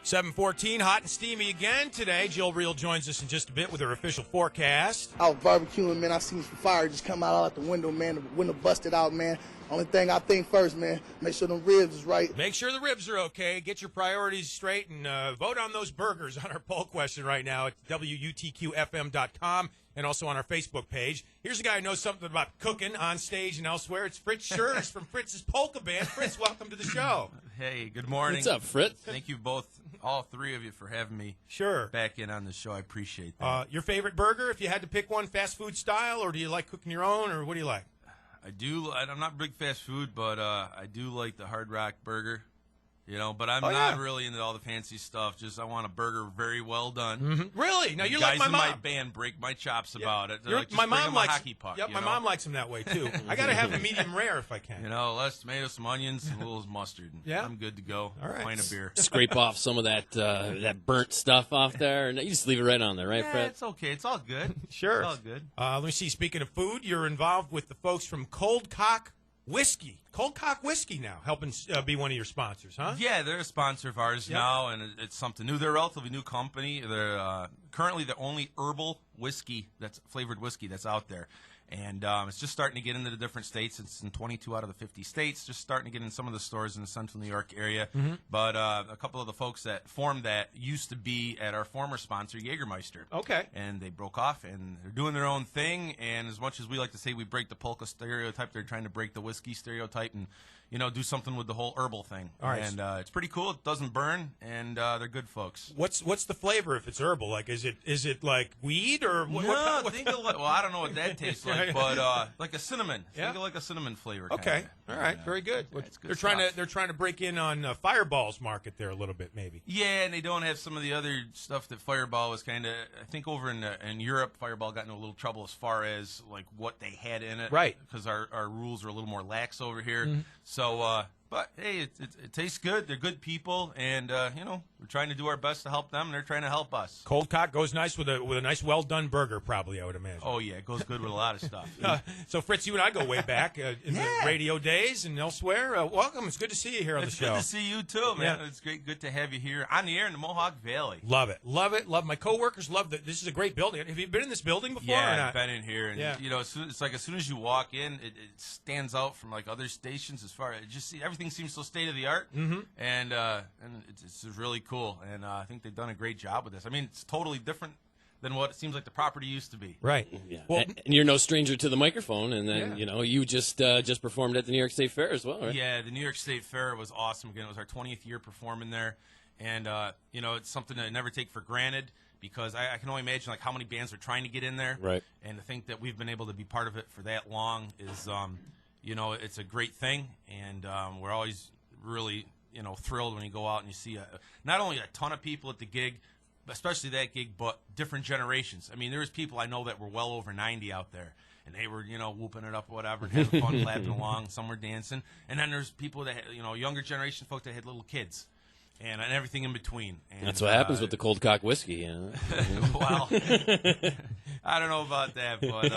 7:14, hot and steamy again today. Jill Reel joins us in just a bit with her official forecast. I was barbecuing, man. I seen some fire just come out the window, man. The window busted out, man. Only thing I think first, man, make sure them ribs is right. Make sure the ribs are okay. Get your priorities straight and vote on those burgers on our poll question right now at WUTQFM.com and also on our Facebook page. Here's a guy who knows something about cooking on stage and elsewhere. It's Fritz Scherz from Fritz's Polka Band. Fritz, welcome to the show. Hey, good morning. What's up, Fritz? Thank you both, all three of you, for having me Sure. back in on the show. I appreciate that. Your favorite burger, if you had to pick one, fast food style, or do you like cooking your own, or what do you like? I'm not big fast food, but I do like the Hard Rock burger. But I'm not really into all the fancy stuff. Just I want a burger very well done. Mm-hmm. Really? Now you're guys like my mom. in my band break my chops about it. Like, just my bring mom them likes a hockey puck. Yep, my mom likes them that way too. I got to have a medium rare if I can. Less tomatoes, some onions, and a little mustard. Yeah, I'm good to go. All right. Pint of beer. Scrape off some of that burnt stuff off there, and you just leave it right on there, right, Yeah, Fred? it's okay. It's all good. Sure. It's all good. Let me see. Speaking of food, you're involved with the folks from Cold Cock Whiskey. Cold Cock Whiskey now helping be one of your sponsors, huh? Yeah, they're a sponsor of ours now, and it's something new. They're a relatively new company. They're currently the only herbal whiskey flavored whiskey that's out there. And it's just starting to get into the different states. It's in 22 out of the 50 states, just starting to get in some of the stores in the central New York area. Mm-hmm. But a couple of the folks that formed that used to be at our former sponsor, Jägermeister. Okay. And they broke off, and they're doing their own thing. And as much as we like to say we break the polka stereotype, they're trying to break the whiskey stereotype and do something with the whole herbal thing. All right. And it's pretty cool. It doesn't burn, and they're good folks. What's the flavor if it's herbal? Like, is it like weed or what? No, think of well, I don't know what that tastes like, but like a cinnamon. Yeah. Think of like a cinnamon flavor. Okay. Kinda. All right. Very good. Yeah, it's good They're trying to break in on Fireball's market there a little bit, maybe. Yeah, and they don't have some of the other stuff that Fireball was kind of. I think over in Europe, Fireball got into a little trouble as far as like what they had in it. Right. Because our rules are a little more lax over here. Mm-hmm. So. But, hey, it tastes good. They're good people, and, we're trying to do our best to help them, and they're trying to help us. Cold Cock goes nice with a nice, well-done burger, probably, I would imagine. Oh, yeah, it goes good with a lot of stuff. So, Fritz, you and I go way back in the radio days and elsewhere. Welcome. It's good to see you here on the show. It's good to see you, too, man. Yeah. It's good to have you here on the air in the Mohawk Valley. Love it. Love it. Love my coworkers love that. This is a great building. Have you been in this building before or Yeah, not? I've been in here. And, it's like as soon as you walk in, it stands out from, like, other stations as far as everything seems so state of the art, and it's really cool, and I think they've done a great job with this. I mean, it's totally different than what it seems like the property used to be. Right. Yeah. Well, and you're no stranger to the microphone, and then you just performed at the New York State Fair as well, right? Yeah, the New York State Fair was awesome. Again, it was our 20th year performing there, and it's something that I never take for granted. Because I can only imagine like how many bands are trying to get in there, right? And to think that we've been able to be part of it for that long is, it's a great thing, and we're always really, thrilled when you go out and you see not only a ton of people at the gig, especially that gig, but different generations. I mean, there's people I know that were well over 90 out there, and they were, whooping it up or whatever, and having fun, clapping along. Some were dancing, and then there's people that had, younger generation folk that had little kids. And everything in between. And, that's what happens with the Cold Cock Whiskey. Well, I don't know about that, but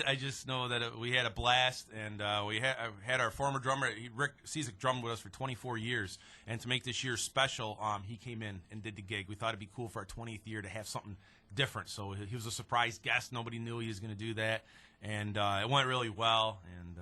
I just know that we had a blast, and we had our former drummer, Rick Cizik, drummed with us for 24 years. And to make this year special, he came in and did the gig. We thought it'd be cool for our 20th year to have something different. So he was a surprise guest. Nobody knew he was going to do that. And it went really well, and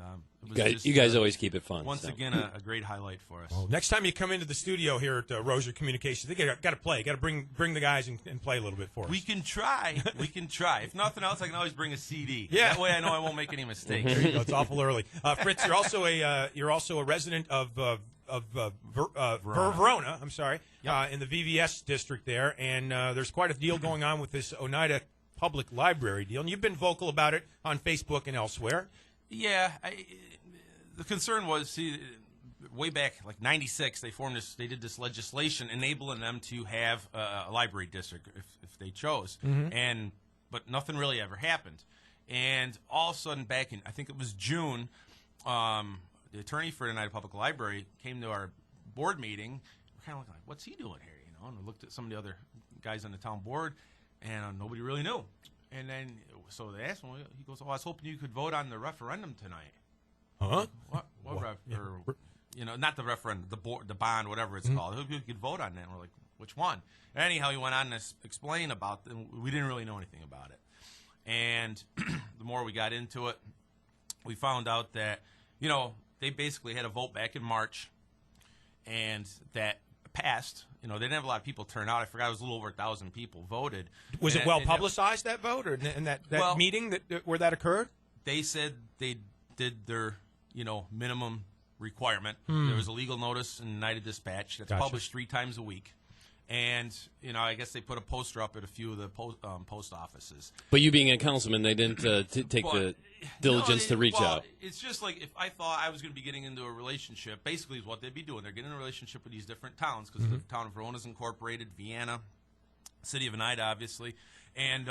it was you guys always keep it fun. Once again, a great highlight for us. Well, next time you come into the studio here at Roser Communications, they got to play. Got to bring the guys and play a little bit for us. We can try. We can try. If nothing else, I can always bring a CD. Yeah. That way, I know I won't make any mistakes. There you go. It's awful early. Fritz, you're also a resident of Verona. I'm sorry, in the VVS district there, and there's quite a deal going on with this Oneida Public Library deal, and you've been vocal about it on Facebook and elsewhere. Yeah, the concern was, way back, like 96, they did this legislation enabling them to have a library district if they chose, but nothing really ever happened. And all of a sudden, back in, I think it was June, the attorney for the Oneida Public Library came to our board meeting. We're kind of like, what's he doing here? And we looked at some of the other guys on the town board, and nobody really knew. And then, so they asked him, he goes, I was hoping you could vote on the referendum tonight. Huh? What not the referendum, the bond, whatever it's called. I hope you could vote on that. And we're like, which one? Anyhow, he went on to explain about them. We didn't really know anything about it. And the more we got into it, we found out that, they basically had a vote back in March, and that passed. They didn't have a lot of people turn out. I forgot it was a little over 1,000 people voted. Was it well publicized, that vote, or in that meeting where that occurred? They said they did their, minimum requirement. There was a legal notice in United Dispatch that's published 3 times a week. And, I guess they put a poster up at a few of the post offices. But you being a councilman, they didn't take the diligence to reach out. It's just like if I thought I was going to be getting into a relationship, basically is what they'd be doing. They're getting in a relationship with these different towns because the town of Verona's incorporated, Vienna, city of Oneida, obviously. And,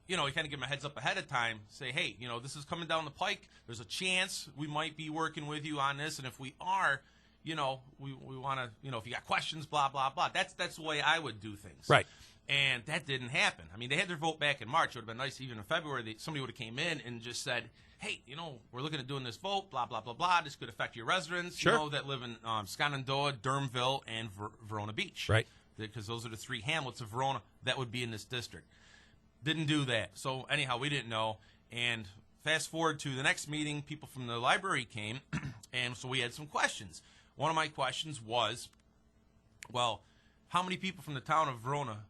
you kind of give them a heads up ahead of time, say, hey, this is coming down the pike. There's a chance we might be working with you on this. And if we are, we want to, if you got questions, blah, blah, blah. That's the way I would do things. Right. And that didn't happen. I mean, they had their vote back in March. It would have been nice even in February. Somebody would have came in and just said, hey, we're looking at doing this vote, blah, blah, blah, blah. This could affect your residents, that live in Shenandoah, Durhamville, and Verona Beach. Right. Because those are the 3 hamlets of Verona that would be in this district. Didn't do that. So, anyhow, we didn't know. And fast forward to the next meeting, people from the library came, and so we had some questions. One of my questions was, well, how many people from the town of Verona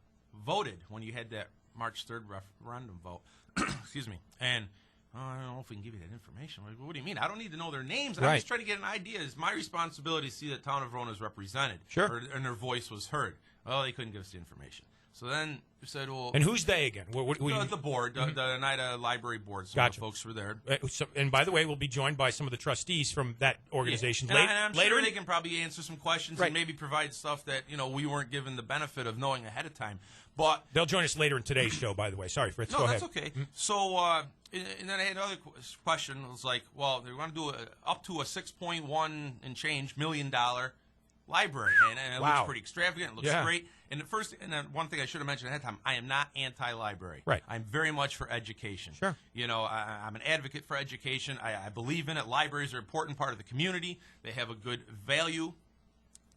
voted when you had that March 3rd referendum vote? Excuse me. And I don't know if we can give you that information. Like, what do you mean? I don't need to know their names. Right. I'm just trying to get an idea. It's my responsibility to see that town of Verona is represented. Sure. And their voice was heard. Well, they couldn't give us the information. So then we said, well... And who's they again? The board, the Oneida Library Board. Some of the folks were there. And by the way, we'll be joined by some of the trustees from that organization and I'm later. Sure they can probably answer some questions and maybe provide stuff that, we weren't given the benefit of knowing ahead of time. But they'll join us later in today's show, by the way. Sorry, Fritz. No, go ahead. that's okay. So, and then I had another question. It was like, well, they're going to do up to a $6.1 and change million library, and it looks pretty extravagant. It looks great. And one thing I should have mentioned ahead of time, I am not anti-library. Right. I'm very much for education. Sure. I'm an advocate for education. I believe in it. Libraries are an important part of the community. They have a good value.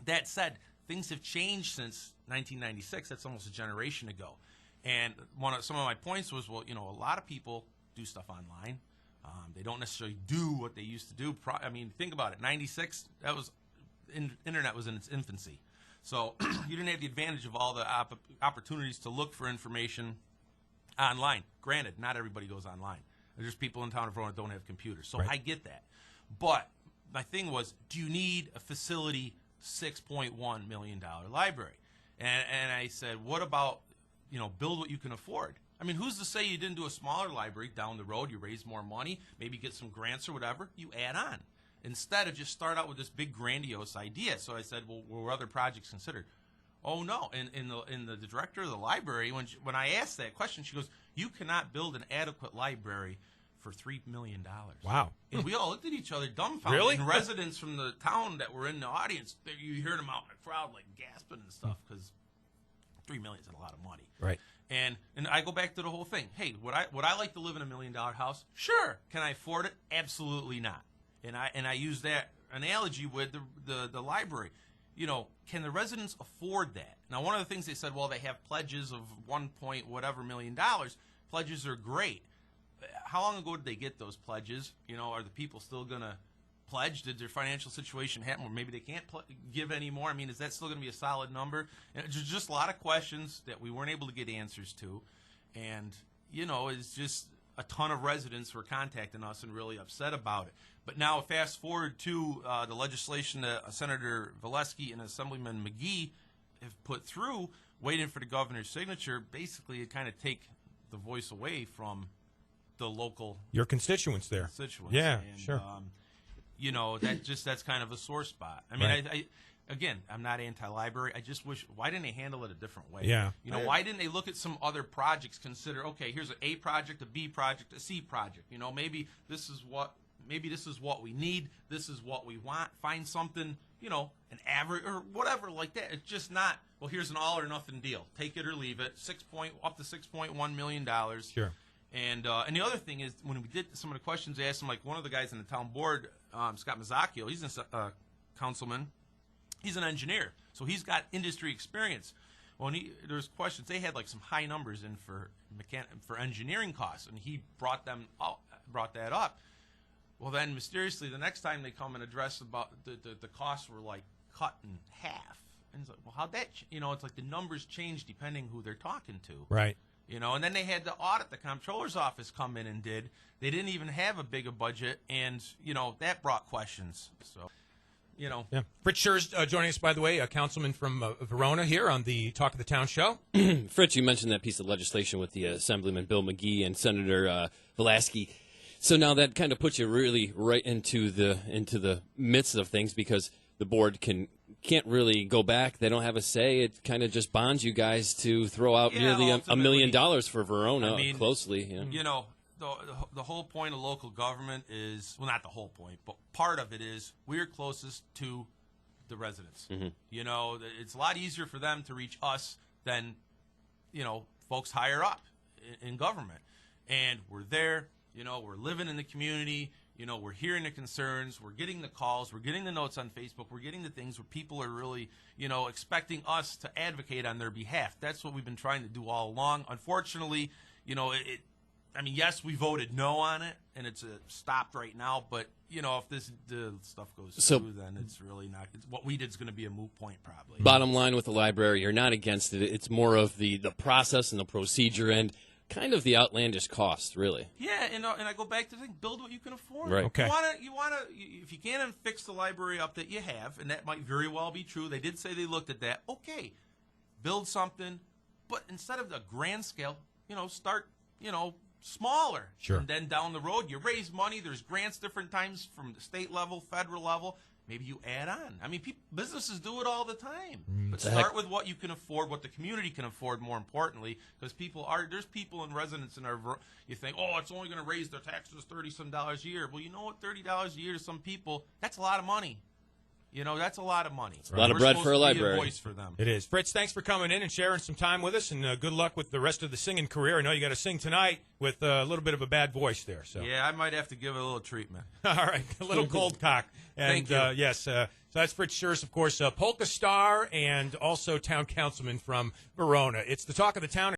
That said, things have changed since 1996. That's almost a generation ago. And some of my points was, well, a lot of people do stuff online. They don't necessarily do what they used to do. Think about it. 96, internet was in its infancy. So you didn't have the advantage of all the opportunities to look for information online. Granted, not everybody goes online. There's people in town of Verona that don't have computers. So I get that. But my thing was, do you need a facility $6.1 million library? And I said, what about, build what you can afford? I mean, who's to say you didn't do a smaller library down the road? You raise more money, maybe get some grants or whatever. You add on. Instead of just start out with this big grandiose idea. So I said, well, were other projects considered? Oh, no. And the director of the library, when I asked that question, she goes, you cannot build an adequate library for $3 million. Wow. And we all looked at each other dumbfounded. Really? And residents from the town that were in the audience, you heard them out in the crowd like gasping and stuff because $3 million is a lot of money. Right. And I go back to the whole thing. Hey, would I like to live in $1 million house? Sure. Can I afford it? Absolutely not. And I use that analogy with the library. Can the residents afford that? Now, one of the things they said, well, they have pledges of $1 million. Pledges are great. How long ago did they get those pledges? Are the people still going to pledge? Did their financial situation happen where maybe they can't give anymore? I mean, is that still going to be a solid number? And there's just a lot of questions that we weren't able to get answers to. And, it's just a ton of residents were contacting us and really upset about it. But now fast forward to the legislation that Senator Valesky and Assemblyman McGee have put through, waiting for the governor's signature. Basically, it kind of take the voice away from the local your constituents there. Yeah, and, sure. That's kind of a sore spot. I mean, Again, I'm not anti-library. I just wish, why didn't they handle it a different way? Yeah. Why didn't they look at some other projects, consider, okay, here's an A project, a B project, a C project. Maybe this is what we need. This is what we want. Find something, an average or whatever like that. It's just not, well, here's an all or nothing deal. Take it or leave it. Up to $6.1 million. Sure. And the other thing is, when we did some of the questions, they asked him, like one of the guys in the town board, Scott Mazzacchio, he's a councilman. He's an engineer, so he's got industry experience. Well, and there's questions. They had like some high numbers in for engineering costs, and he brought that up. Well, then mysteriously, the next time they come and address about the costs were like cut in half. And it's like, well, how'd that? It's like the numbers change depending who they're talking to. Right. And then they had the audit the comptroller's office come in and did. They didn't even have a big a budget, and that brought questions. So. Yeah. Fritz Scherz joining us, by the way, a councilman from Verona here on the Talk of the Town show. Fritz, you mentioned that piece of legislation with the Assemblyman Bill McGee and Senator Velasky. So now that kind of puts you really right into the midst of things, because the board can't really go back. They don't have a say. It kind of just bonds you guys to throw out nearly $1 million for Verona closely. The whole point of local government is, well, not the whole point, but part of it is we're closest to the residents. Mm-hmm. It's a lot easier for them to reach us than, folks higher up in government. And we're there, we're living in the community, we're hearing the concerns, we're getting the calls, we're getting the notes on Facebook, we're getting the things where people are really, expecting us to advocate on their behalf. That's what we've been trying to do all along. Unfortunately, yes, we voted no on it, and it's stopped right now. But if the stuff goes through, then it's really not. What we did is going to be a moot point, probably. Bottom line with the library, you're not against it. It's more of the process and the procedure and kind of the outlandish cost, really. Yeah, and I go back to the thing: build what you can afford. Right. Okay. You want to, if you can fix the library up that you have, and that might very well be true. They did say they looked at that. Okay, build something, but instead of the grand scale, start, smaller. Sure. And then down the road, you raise money. There's grants different times from the state level, federal level. Maybe you add on. Businesses do it all the time. But start with what you can afford, what the community can afford, more importantly, because there's people and residents in you think, oh, it's only going to raise their taxes $30-some a year. Well, you know what? $30 a year to some people, that's a lot of money. That's a lot of money. A lot of bread for a library. Be a voice for them. It is. Fritz, thanks for coming in and sharing some time with us, and good luck with the rest of the singing career. I know you got to sing tonight with a little bit of a bad voice there. So yeah, I might have to give it a little treatment. All right, a little cold cock. And Thank you. Yes, so that's Fritz Scherz, of course, polka star and also town councilman from Verona. It's the Talk of the Town.